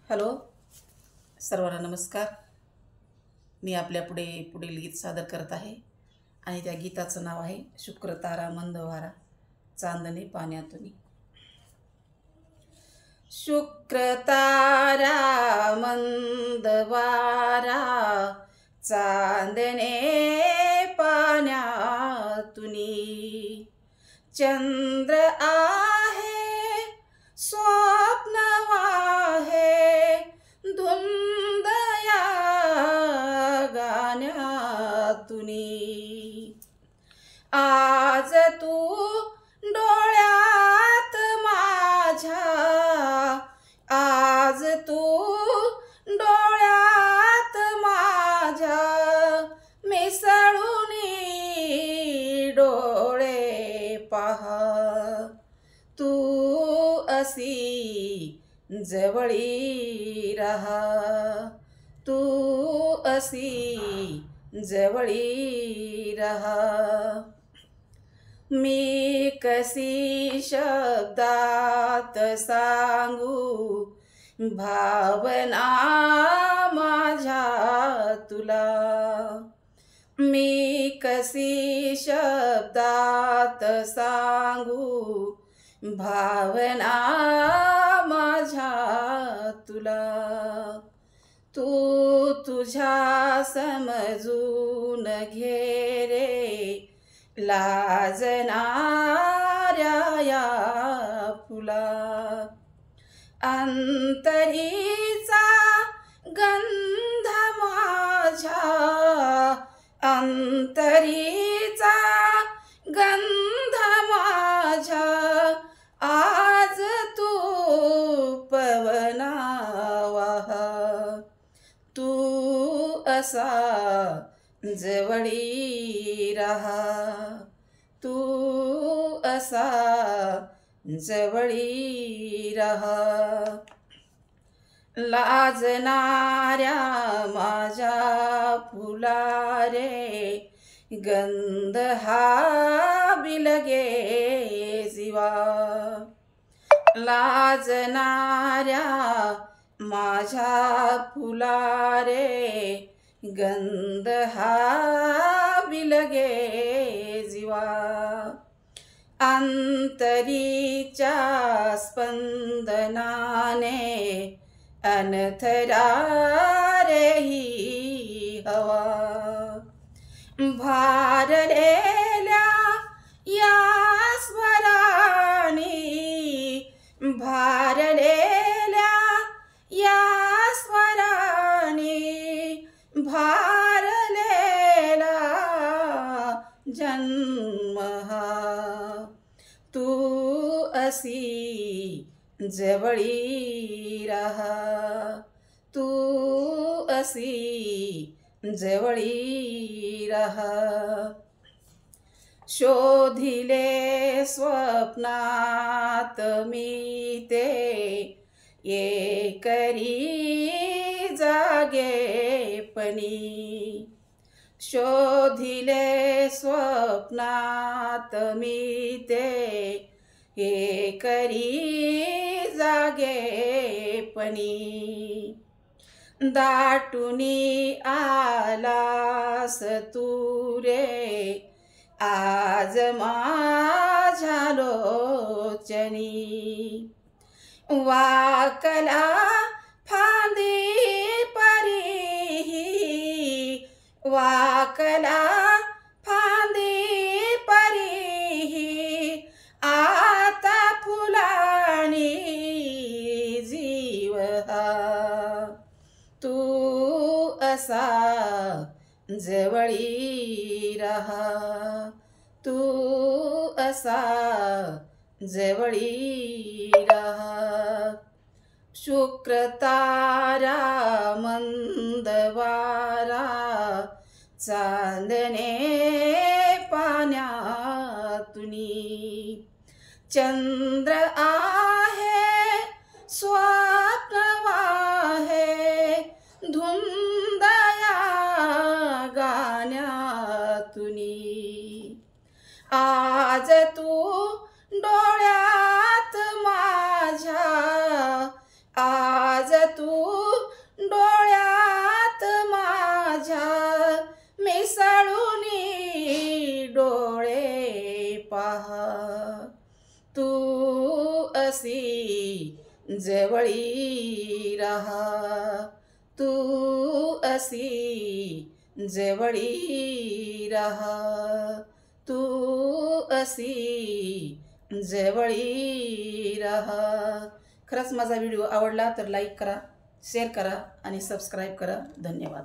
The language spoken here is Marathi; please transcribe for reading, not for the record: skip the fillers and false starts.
हॅलो, सर्वांना नमस्कार. मी पुढील गीत सादर करत आहे आणि त्या गीताचं नाव आहे शुक्र तारा मंदवारा चांदणे पाण्यातून. शुक्र तारा मंदवारा चांदणे पाण्यातून, चंद्र आहे स्वप्न आहे धुंद या गाण्यातून. आज तू डोळ्यात माझ्या, आज तू डोळ्यात माझ्या मिसळून डोळे पहा. तू अशी जवळी रहा, तू अशी जवळी रहा. मी कशी शब्दात सांगू भावना माझ्या तुला, मी कशी शब्दात सांगू भावना माझ्या तुला. तू तुझ्या समजून घे रे लाजणाऱ्या या फुला. अंतरीचा गंध माझ्या, अंतरीचा गंध माझ्या आज तू पवना वाहा. तू असा जवळी रहा, तू असा जवळी रहा. लाजणाऱ्या माझ्या फुला रे गंध हा बिलगे जीवा. लाजणाऱ्या माझ्या फुला रे गंध हा बिलगे जीवा. अंतरीच्या स्पंदनाने अनथरा रे ही हवा. भारलेल्या या स्वराने, भारलेल्या या स्वराने भारलेला जन्म हा. तू अशी जवळी रहा, तू अशी जवळी रहा. शोधिले स्वप्नात मी ते एकरी जागेपणी. शोधिले स्वप्नात मी ते एकरी जागेपणी. दाटुनी आलास तू रे आज माझ्या लोचनी. वाकला फांदी परी, वाकला फांदी परी आता फुलानी जीव हा. तू असा जवळी रहा, तू असा जवळी रहा. शुक्र तारा मंदवारा चांदणे पाण्यातून, चंद्र आहे स्वप्न आहे धुंद या गाण्यातून. आज तू डोळ्यात माझ्या, आज तू डोळ्यात माझ्या मिसळून डोळे पहा तू अशी जवळी राहा तू अशी जवळी राहा तू अशी जवळी राहा. खरंच माझा व्हिडिओ आवडला तर लाईक करा, शेअर करा आणि सबस्क्राईब करा. धन्यवाद.